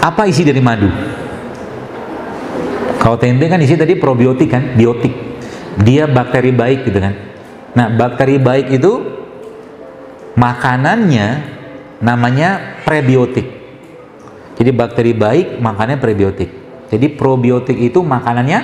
Apa isi dari madu? Kalau tempe kan isi tadi probiotik kan, biotik. Dia bakteri baik gitu kan. Nah, bakteri baik itu makanannya namanya prebiotik. Jadi bakteri baik makannya prebiotik. Jadi probiotik itu makanannya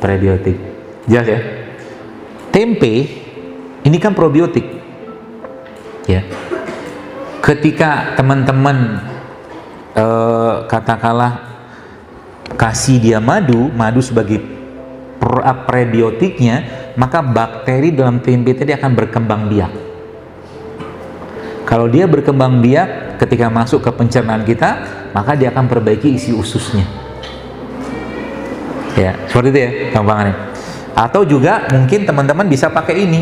prebiotik. Jelas ya? Tempe ini kan probiotik. Ya. Ketika teman-teman katakanlah kasih dia madu sebagai prebiotiknya, maka bakteri dalam tempe tadi akan berkembang biak. Kalau dia berkembang biak ketika masuk ke pencernaan kita, maka dia akan perbaiki isi ususnya. Ya, seperti itu ya gampangannya. Atau juga mungkin teman-teman bisa pakai ini.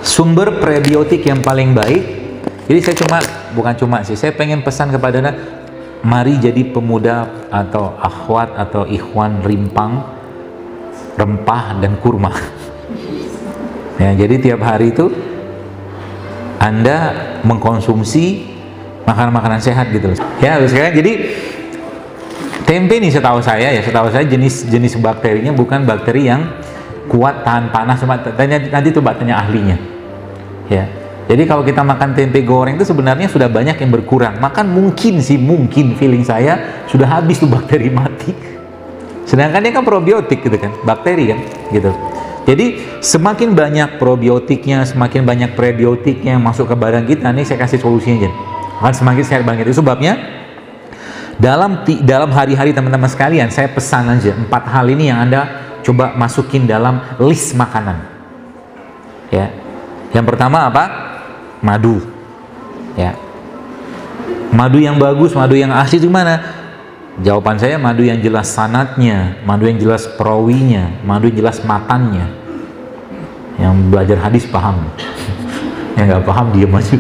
Sumber prebiotik yang paling baik. Jadi saya saya pengen pesan kepada Anda, mari jadi pemuda atau akhwat atau ikhwan rimpang, rempah dan kurma. Ya, jadi tiap hari itu Anda mengkonsumsi makanan-makanan sehat gitu loh. Ya, sekarang jadi tempe nih setahu saya jenis bakterinya bukan bakteri yang kuat tahan panas. Nanti coba tanya ahlinya. Ya. Jadi kalau kita makan tempe goreng itu sebenarnya sudah banyak yang berkurang. Mungkin feeling saya sudah habis tuh bakteri mati. Sedangkan dia kan probiotik gitu kan, bakteri kan, gitu. Jadi semakin banyak probiotiknya, semakin banyak prebiotiknya yang masuk ke badan kita, nih saya kasih solusinya aja. Akan semakin sehat banget. Itu sebabnya dalam hari-hari teman-teman sekalian, saya pesan aja 4 hal ini yang Anda coba masukin dalam list makanan. Ya. Yang pertama apa? Madu. Ya. Madu yang bagus, madu yang asli itu mana? Jawaban saya madu yang jelas sanadnya, madu yang jelas perawinya, madu yang jelas matannya. Yang belajar hadis paham. Yang nggak paham diam aja.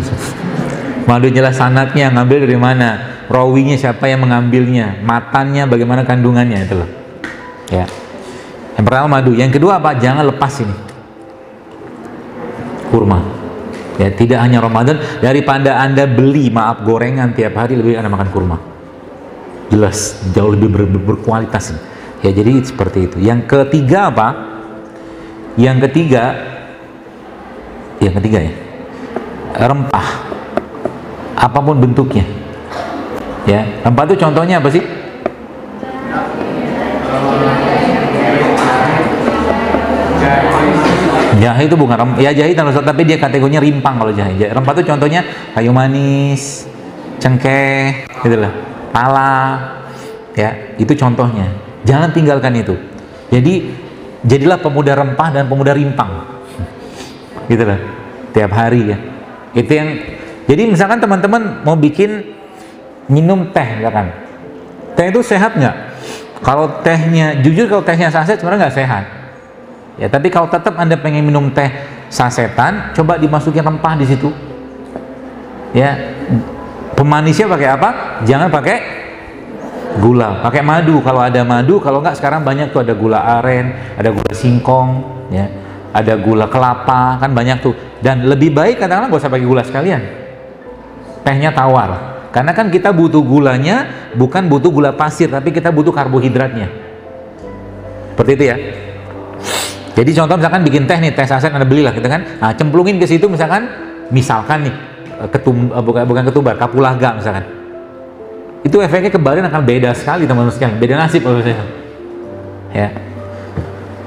Madu yang jelas sanadnya, ngambil dari mana? Perawinya siapa yang mengambilnya? Matannya bagaimana kandungannya itu loh. Ya. Yang pertama madu. Yang kedua apa? Jangan lepas ini. Kurma. Ya, tidak hanya Ramadan, daripada Anda beli gorengan tiap hari, lebih Anda makan kurma. Jelas jauh lebih berkualitas. Ya, jadi seperti itu. Yang ketiga apa? Yang ketiga ya, rempah. Apapun bentuknya. Ya, rempah itu contohnya apa sih? Jahe itu bukan rempah, ya jahe tapi dia kategorinya rimpang kalau jahe. Rempah itu contohnya kayu manis, cengkeh, gitu lah, pala, ya itu contohnya. Jangan tinggalkan itu. Jadi jadilah pemuda rempah dan pemuda rimpang, gitu lah, tiap hari ya. Itu yang. Jadi misalkan teman-teman mau bikin minum teh, misalkan, teh itu sehat nggak? Kalau tehnya, jujur kalau tehnya saset sebenarnya nggak sehat. Ya, tapi kalau tetap Anda pengen minum teh sasetan, coba dimasukin rempah di situ. Ya, pemanisnya pakai apa? Jangan pakai gula, pakai madu. Kalau ada madu, kalau nggak sekarang banyak tuh, ada gula aren, ada gula singkong, ya, ada gula kelapa, kan banyak tuh. Dan lebih baik kadang-kadang nggak usah pakai gula sekalian. Tehnya tawar. Karena kan kita butuh gulanya, bukan butuh gula pasir, tapi kita butuh karbohidratnya. Seperti itu ya. Jadi contoh misalkan bikin teh nih, teh saset Anda belilah gitu kan. Nah, cemplungin ke situ misalkan nih bukan ketumbar, kapulaga misalkan. Itu efeknya ke badan akan beda sekali teman-teman sekalian. Beda nasib kalau saya. Ya.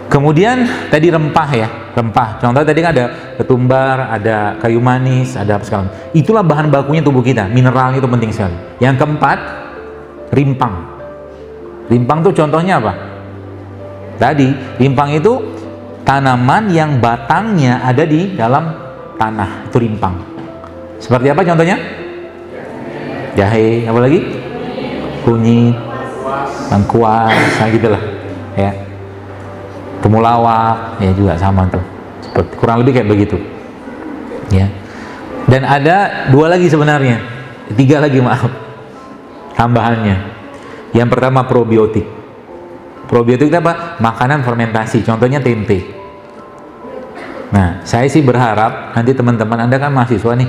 Kemudian tadi rempah ya, rempah. Contoh tadi kan ada ketumbar, ada kayu manis, ada apa segala. Itulah bahan bakunya tubuh kita. Mineralnya itu penting sekali. Yang keempat, rimpang. Rimpang tuh contohnya apa? Tadi rimpang itu tanaman yang batangnya ada di dalam tanah, itu rimpang. Seperti apa contohnya? Jahe, apa lagi? Kunyit, lengkuas, nah gitulah. Ya. Temulawak, ya juga sama tuh. Seperti kurang lebih kayak begitu. Ya. Dan ada 2 lagi sebenarnya, 3 lagi maaf. Tambahannya. Yang pertama probiotik. Probiotik itu apa? Makanan fermentasi, contohnya tempe. Nah, saya sih berharap nanti teman-teman Anda kan mahasiswa nih,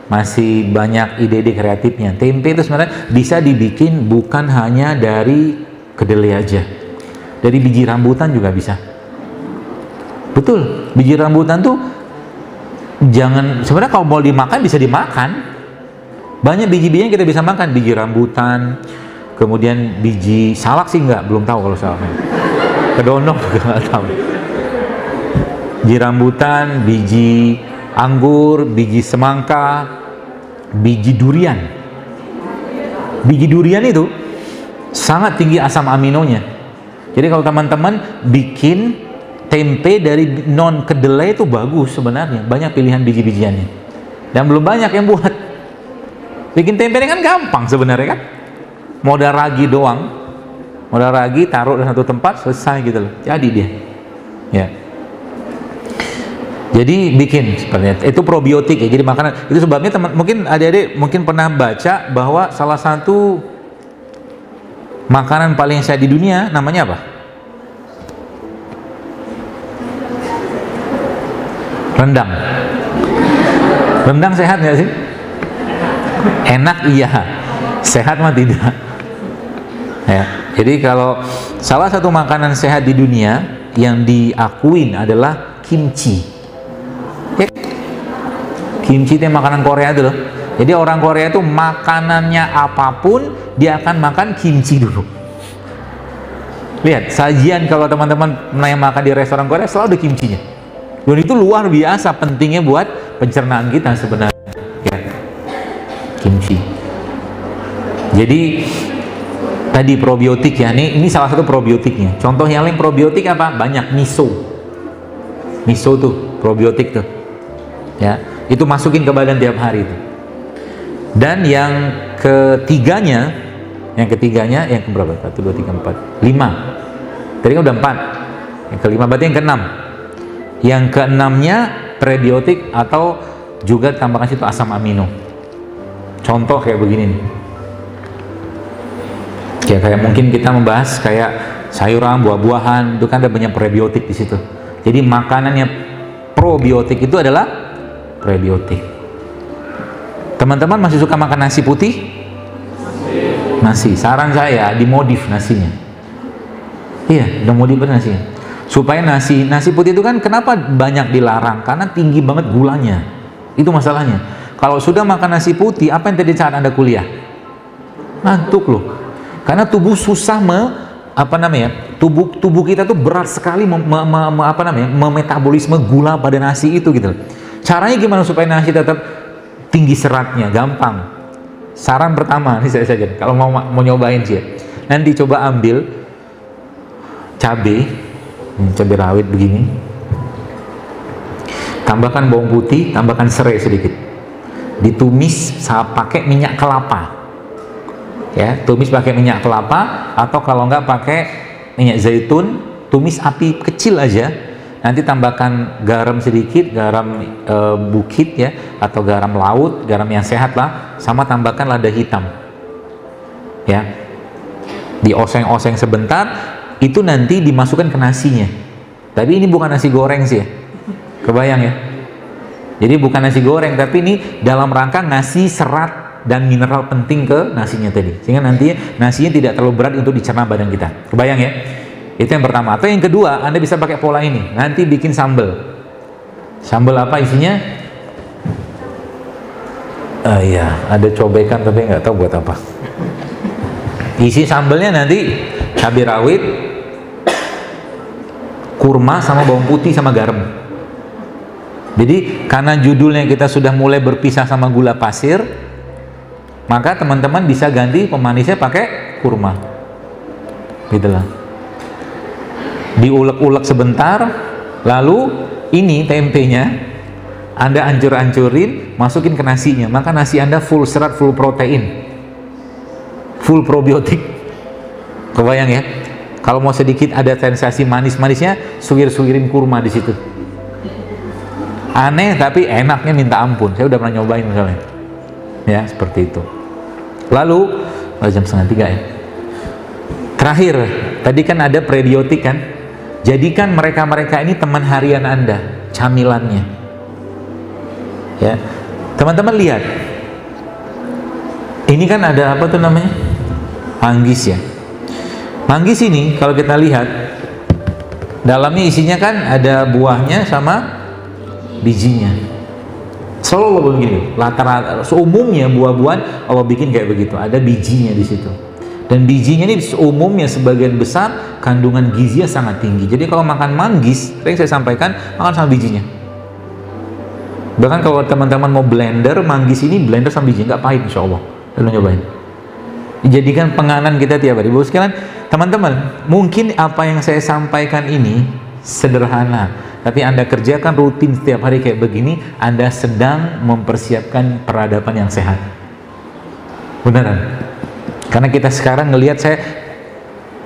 masih banyak ide-ide kreatifnya. Tempe itu sebenarnya bisa dibikin bukan hanya dari kedelai aja, dari biji rambutan juga bisa. Betul, biji rambutan tuh jangan, sebenarnya kalau mau dimakan bisa dimakan. Banyak biji-biji yang kita bisa makan, biji rambutan, kemudian biji salak sih belum tahu kalau salaknya. Kedondong juga nggak tahu. Biji rambutan, biji anggur, biji semangka, biji durian. Biji durian itu sangat tinggi asam aminonya. Jadi kalau teman-teman bikin tempe dari non kedelai itu bagus sebenarnya, banyak pilihan biji-bijiannya. Dan belum banyak yang buat. Bikin tempe ini kan gampang sebenarnya kan. Modal ragi doang. Modal ragi taruh di satu tempat selesai gitu loh. Jadi dia. Ya. Jadi bikin sebenarnya itu probiotik ya. Jadi makanan itu sebabnya mungkin adik-adik mungkin pernah baca bahwa salah satu makanan paling sehat di dunia namanya apa? Rendang. Rendang sehat nggak sih? Enak iya, sehat mah tidak. Ya. Jadi kalau salah satu makanan sehat di dunia yang diakuin adalah kimchi. Ya. Kimchi itu makanan Korea itu loh. Jadi orang Korea itu makanannya apapun dia akan makan kimchi dulu. Lihat sajian kalau teman-teman pernah makan di restoran Korea selalu ada kimchinya. Dan itu luar biasa pentingnya buat pencernaan kita sebenarnya. Ya. Kimchi. Jadi tadi probiotik ya, ini salah satu probiotiknya. Contoh yang lain probiotik apa? Banyak, miso. Miso tuh probiotik tuh. Ya, itu masukin ke badan tiap hari itu. Dan yang ketiganya yang keberapa? 1 2 3 4 5. Tadi kan udah 4. Yang kelima berarti yang keenam. Yang keenamnya prebiotik atau juga tambahkan situ asam amino. Contoh kayak begini nih. Ya kayak mungkin kita membahas kayak sayuran, buah-buahan, itu kan ada banyak prebiotik di situ. Jadi makanannya probiotik itu adalah prebiotik. Teman-teman masih suka makan nasi putih? Nasi. Saran saya dimodif nasinya. Iya, udah modif nasinya. Supaya nasi putih itu kan kenapa banyak dilarang? Karena tinggi banget gulanya. Itu masalahnya. Kalau sudah makan nasi putih, apa yang terjadi saat Anda kuliah? Ngantuk loh. Karena tubuh susah tubuh kita tuh berat sekali memetabolisme gula pada nasi itu gitu. Caranya gimana supaya nasi tetap tinggi seratnya? Gampang. Saran pertama, ini saya saja. Kalau mau nyobain sih ya. Nanti coba ambil cabai rawit begini. Tambahkan bawang putih, tambahkan serai sedikit. Ditumis pakai minyak kelapa. Ya, tumis pakai minyak kelapa atau kalau enggak pakai minyak zaitun, tumis api kecil aja. Nanti tambahkan garam sedikit, garam bukit ya, atau garam laut, garam yang sehat lah, sama tambahkan lada hitam. Ya. Dioseng-oseng sebentar, itu nanti dimasukkan ke nasinya. Tapi ini bukan nasi goreng sih ya. Kebayang ya? Jadi bukan nasi goreng, tapi ini dalam rangka ngasih serat dan mineral penting ke nasinya tadi, sehingga nanti nasinya tidak terlalu berat untuk dicerna badan kita. Kebayang ya? Itu yang pertama. Atau yang kedua, Anda bisa pakai pola ini. Nanti bikin sambal. Sambal apa isinya? Iya, ada cobekan tapi nggak tahu buat apa. Isi sambalnya nanti cabai rawit, kurma sama bawang putih sama garam. Jadi karena judulnya kita sudah mulai berpisah sama gula pasir, maka teman-teman bisa ganti pemanisnya pakai kurma. Gitulah. Diulek-ulek sebentar, lalu ini tempenya Anda hancur-hancurin, masukin ke nasinya, maka nasi Anda full serat, full protein, full probiotik. Kebayang ya? Kalau mau sedikit ada sensasi manis-manisnya, suwir-suwirin kurma di situ. Aneh tapi enaknya minta ampun. Saya udah pernah nyobain misalnya. Ya, seperti itu. Lalu jam 2:30 ya. Terakhir, tadi kan ada prebiotik kan? Jadikan mereka-mereka ini teman harian Anda, camilannya. Ya. Teman-teman lihat, ini kan ada apa tuh namanya? Manggis ya. Manggis ini kalau kita lihat, dalamnya isinya kan ada buahnya sama bijinya. Selalu Allah begini, rata-rata seumumnya buah-buahan Allah bikin kayak begitu, ada bijinya di situ. Dan bijinya ini umumnya sebagian besar kandungan gizinya sangat tinggi. Jadi kalau makan manggis, yang saya sampaikan, makan sama bijinya. Bahkan kalau teman-teman mau blender manggis ini, blender sama bijinya, nggak pahit insya Allah. Lalu nyobain. Dijadikan penganan kita tiap hari. Bapak sekalian, teman-teman, mungkin apa yang saya sampaikan ini sederhana, tapi Anda kerjakan rutin setiap hari kayak begini, Anda sedang mempersiapkan peradaban yang sehat. Beneran. Karena kita sekarang ngelihat, saya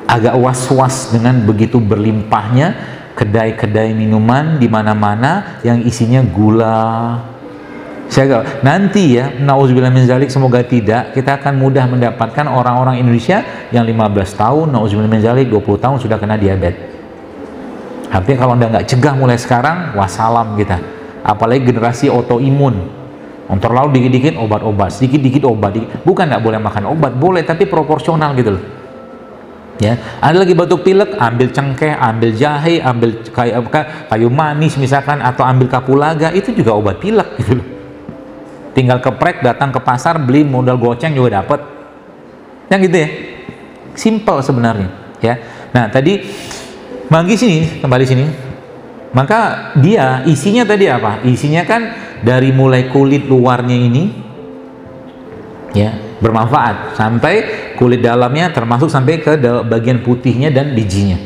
agak was-was dengan begitu berlimpahnya kedai-kedai minuman di mana-mana yang isinya gula. Saya nanti ya, nauzubillah min zalik, semoga tidak, kita akan mudah mendapatkan orang-orang Indonesia yang 15 tahun, nauzubillah min zalik, 20 tahun sudah kena diabetes. Artinya kalau Anda nggak cegah mulai sekarang, wassalam kita. Apalagi generasi autoimun. Terlalu dikit-dikit obat-obat, sedikit-dikit obat. Bukan nggak boleh makan obat, boleh, tapi proporsional gitu loh. Ya, ada lagi batuk pilek, ambil cengkeh, ambil jahe, ambil kayu manis misalkan, atau ambil kapulaga, itu juga obat pilek gitu loh. Tinggal keprek, datang ke pasar, beli, modal goceng juga dapat. Yang gitu ya, simple sebenarnya. Ya, nah tadi manggis ini, kembali sini, maka dia isinya tadi apa? Isinya kan dari mulai kulit luarnya ini, ya, bermanfaat sampai kulit dalamnya, termasuk sampai ke bagian putihnya dan bijinya.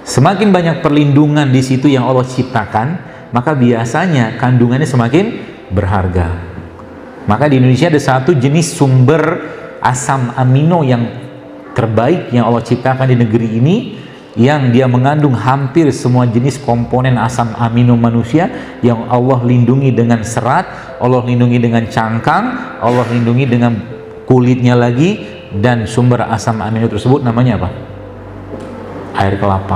Semakin banyak perlindungan di situ yang Allah ciptakan, maka biasanya kandungannya semakin berharga. Maka di Indonesia ada satu jenis sumber asam amino yang terbaik yang Allah ciptakan di negeri ini, yang dia mengandung hampir semua jenis komponen asam amino manusia, yang Allah lindungi dengan serat, Allah lindungi dengan cangkang, Allah lindungi dengan kulitnya lagi, dan sumber asam amino tersebut namanya apa? Air kelapa.